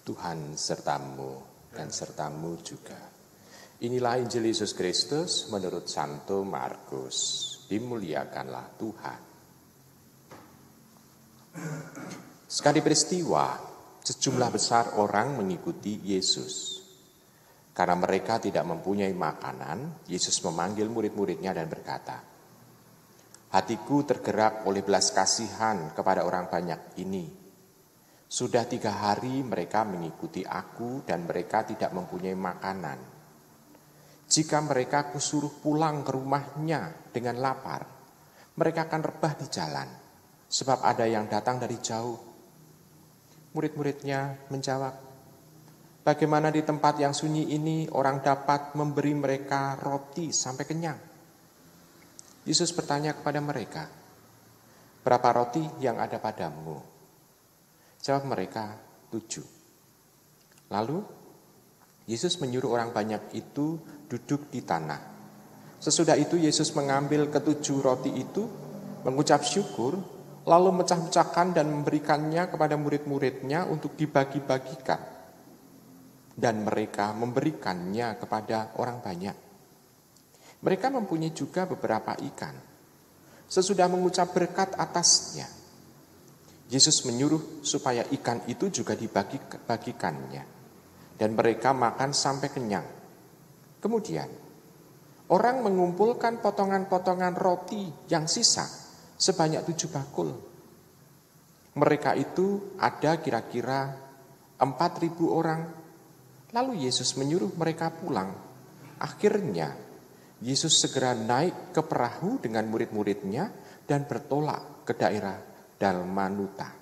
Tuhan sertamu dan sertamu juga. Inilah Injil Yesus Kristus menurut Santo Markus. Dimuliakanlah Tuhan. Sekali peristiwa, sejumlah besar orang mengikuti Yesus. Karena mereka tidak mempunyai makanan, Yesus memanggil murid-muridnya dan berkata, "Hatiku tergerak oleh belas kasihan kepada orang banyak ini. Sudah 3 hari mereka mengikuti aku dan mereka tidak mempunyai makanan. Jika mereka kusuruh pulang ke rumahnya dengan lapar, mereka akan rebah di jalan, sebab ada yang datang dari jauh." Murid-muridnya menjawab, "Bagaimana di tempat yang sunyi ini orang dapat memberi mereka roti sampai kenyang?" Yesus bertanya kepada mereka, "Berapa roti yang ada padamu?" Jawab mereka, 7. Lalu Yesus menyuruh orang banyak itu duduk di tanah. Sesudah itu Yesus mengambil ke-7 roti itu, mengucap syukur, lalu mecah-mecahkan dan memberikannya kepada murid-muridnya untuk dibagi-bagikan. Dan mereka memberikannya kepada orang banyak. Mereka mempunyai juga beberapa ikan. Sesudah mengucap berkat atasnya, Yesus menyuruh supaya ikan itu juga dibagi-bagikannya. Dan mereka makan sampai kenyang. Kemudian, orang mengumpulkan potongan-potongan roti yang sisa sebanyak 7 bakul. Mereka itu ada kira-kira 4.000 orang. Lalu Yesus menyuruh mereka pulang. Akhirnya, Yesus segera naik ke perahu dengan murid-muridnya dan bertolak ke daerah Dalmanuta.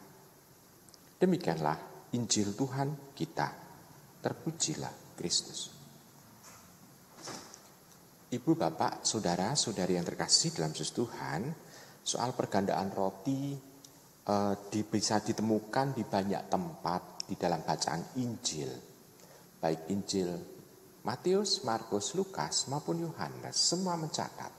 Demikianlah Injil Tuhan kita. Terpujilah Kristus. Ibu, bapak, saudara, saudari yang terkasih dalam Yesus Tuhan, soal pergandaan roti bisa ditemukan di banyak tempat di dalam bacaan Injil. Baik Injil Matius, Markus, Lukas maupun Yohanes, semua mencatat.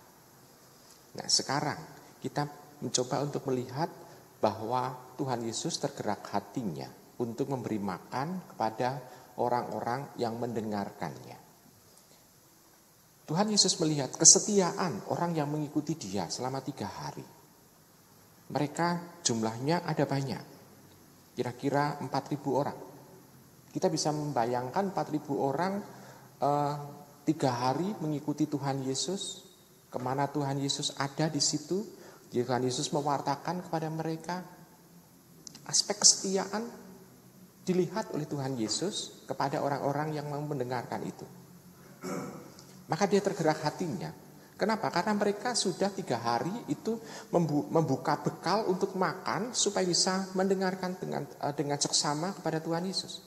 Nah, sekarang kita mencoba untuk melihat bahwa Tuhan Yesus tergerak hatinya untuk memberi makan kepada orang-orang yang mendengarkannya. Tuhan Yesus melihat kesetiaan orang yang mengikuti Dia selama 3 hari. Mereka jumlahnya ada banyak, kira-kira 4.000 orang. Kita bisa membayangkan 4.000 orang 3 hari mengikuti Tuhan Yesus. Kemana Tuhan Yesus ada di situ, Tuhan Yesus mewartakan kepada mereka. Aspek kesetiaan dilihat oleh Tuhan Yesus kepada orang-orang yang mau mendengarkan itu. Maka Dia tergerak hatinya. Kenapa? Karena mereka sudah 3 hari itu membuka bekal untuk makan supaya bisa mendengarkan dengan seksama kepada Tuhan Yesus.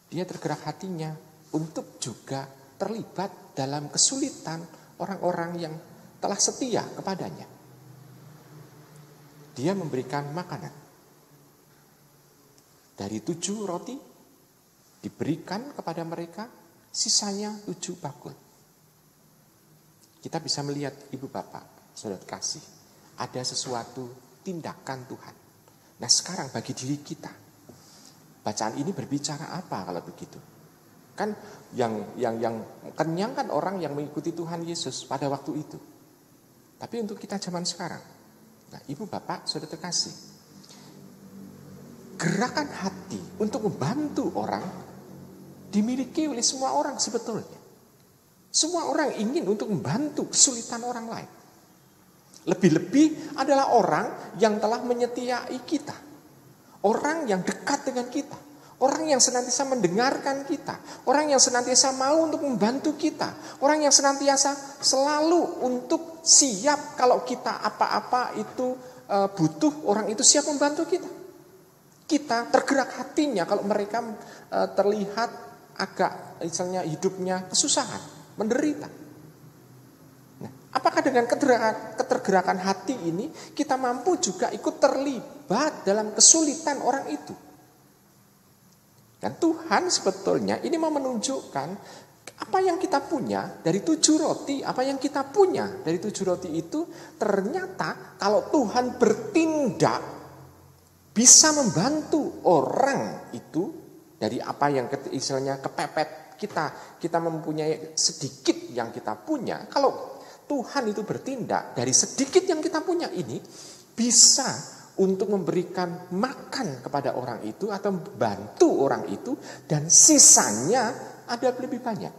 Dia tergerak hatinya untuk juga terlibat dalam kesulitan orang-orang yang telah setia kepadanya. Dia memberikan makanan. Dari 7 roti diberikan kepada mereka, sisanya 7 bakul. Kita bisa melihat, ibu bapak, saudara kasih, ada sesuatu tindakan Tuhan. Nah, sekarang bagi diri kita, bacaan ini berbicara apa kalau begitu? Kan yang kenyang kan orang yang mengikuti Tuhan Yesus pada waktu itu. Tapi untuk kita zaman sekarang, nah, ibu bapak, saudara terkasih, gerakan hati untuk membantu orang dimiliki oleh semua orang sebetulnya. Semua orang ingin untuk membantu kesulitan orang lain. Lebih-lebih adalah orang yang telah menyetiai kita. Orang yang dekat dengan kita. Orang yang senantiasa mendengarkan kita. Orang yang senantiasa mau untuk membantu kita. Orang yang senantiasa selalu untuk siap kalau kita apa-apa itu butuh, orang itu siap membantu kita. Kita tergerak hatinya kalau mereka terlihat agak misalnya hidupnya kesusahan, menderita. Nah, apakah dengan ketergerakan hati ini kita mampu juga ikut terlibat dalam kesulitan orang itu? Dan Tuhan sebetulnya ini mau menunjukkan apa yang kita punya dari 7 roti, apa yang kita punya dari 7 roti itu ternyata kalau Tuhan bertindak bisa membantu orang itu Dari apa yang istilahnya kepepet kita mempunyai sedikit yang kita punya. Kalau Tuhan itu bertindak dari sedikit yang kita punya ini bisa untuk memberikan makan kepada orang itu atau bantu orang itu, dan sisanya ada lebih banyak.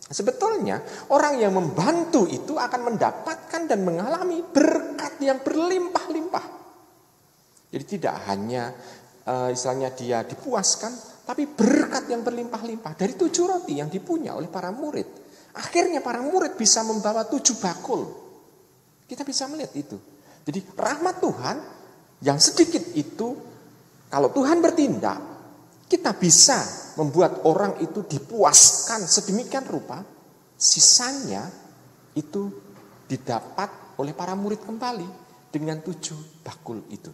Sebetulnya orang yang membantu itu akan mendapatkan dan mengalami berkat yang berlimpah-limpah. Jadi tidak hanya istilahnya dia dipuaskan, tapi berkat yang berlimpah-limpah. Dari 7 roti yang dipunya oleh para murid, akhirnya para murid bisa membawa 7 bakul. Kita bisa melihat itu. Jadi rahmat Tuhan yang sedikit itu, kalau Tuhan bertindak, kita bisa membuat orang itu dipuaskan sedemikian rupa, sisanya itu didapat oleh para murid kembali dengan 7 bakul itu.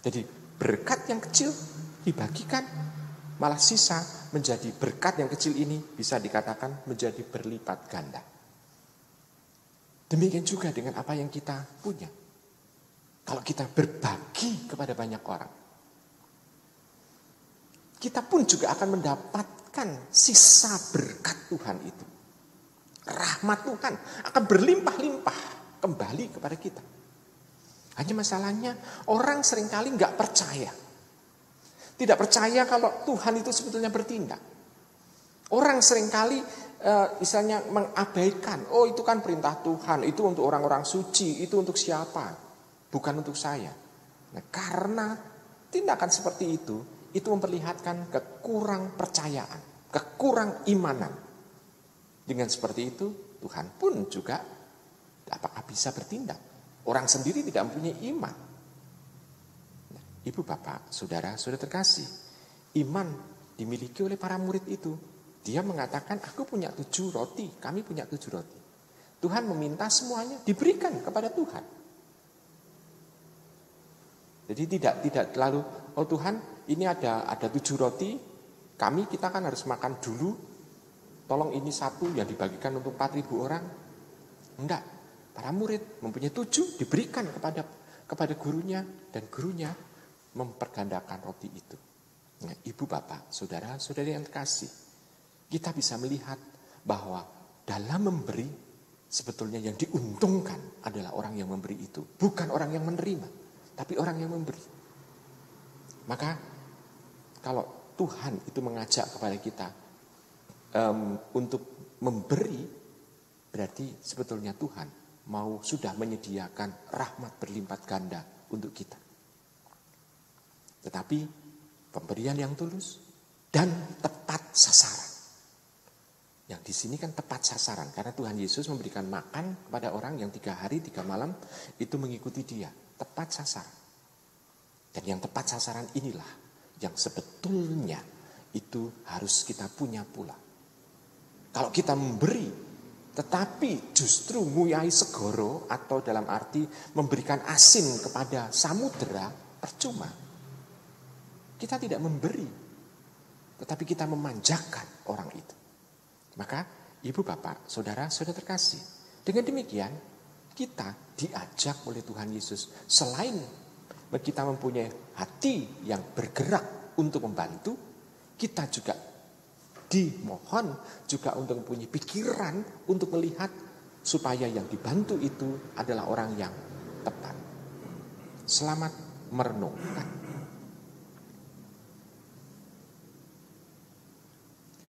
Jadi berkat yang kecil dibagikan, malah sisa menjadi berkat yang kecil ini bisa dikatakan menjadi berlipat ganda. Demikian juga dengan apa yang kita punya. Kalau kita berbagi kepada banyak orang, kita pun juga akan mendapatkan sisa berkat Tuhan itu. Rahmat Tuhan akan berlimpah-limpah kembali kepada kita. Hanya masalahnya orang seringkali nggak percaya. Tidak percaya kalau Tuhan itu sebetulnya bertindak. Orang seringkali misalnya mengabaikan, oh itu kan perintah Tuhan, itu untuk orang-orang suci, itu untuk siapa? Bukan untuk saya. Nah, karena tindakan seperti itu memperlihatkan kekurang percayaan, kekurang imanan. Dengan seperti itu, Tuhan pun juga apakah bisa bertindak? Orang sendiri tidak mempunyai iman. Nah, Ibu, Bapak, Saudara, sudah terkasih. Iman dimiliki oleh para murid itu. Dia mengatakan, aku punya 7 roti, kami punya 7 roti. Tuhan meminta semuanya diberikan kepada Tuhan. Jadi tidak terlalu, oh Tuhan ini ada 7 roti, kita kan harus makan dulu, tolong ini 1 yang dibagikan untuk 4.000 orang. Enggak, para murid mempunyai 7 diberikan kepada gurunya, dan gurunya mempergandakan roti itu. Nah, Ibu, Bapak, Saudara, Saudari yang terkasih, kita bisa melihat bahwa dalam memberi sebetulnya yang diuntungkan adalah orang yang memberi itu, bukan orang yang menerima, tapi orang yang memberi. Maka kalau Tuhan itu mengajak kepada kita untuk memberi, berarti sebetulnya Tuhan sudah menyediakan rahmat berlipat ganda untuk kita. Tetapi pemberian yang tulus dan tepat sasaran. Yang di sini kan tepat sasaran, karena Tuhan Yesus memberikan makan kepada orang yang 3 hari 3 malam itu mengikuti Dia. Tepat sasaran. Dan yang tepat sasaran inilah yang sebetulnya itu harus kita punya pula. Kalau kita memberi, tetapi justru nguyai segoro, atau dalam arti memberikan asin kepada samudera, percuma. Kita tidak memberi, tetapi kita memanjakan orang itu. Maka Ibu, Bapak, Saudara, Saudara terkasih, dengan demikian kita diajak oleh Tuhan Yesus, selain kita mempunyai hati yang bergerak untuk membantu, kita juga dimohon juga untuk mempunyai pikiran untuk melihat supaya yang dibantu itu adalah orang yang tepat. Selamat merenungkan.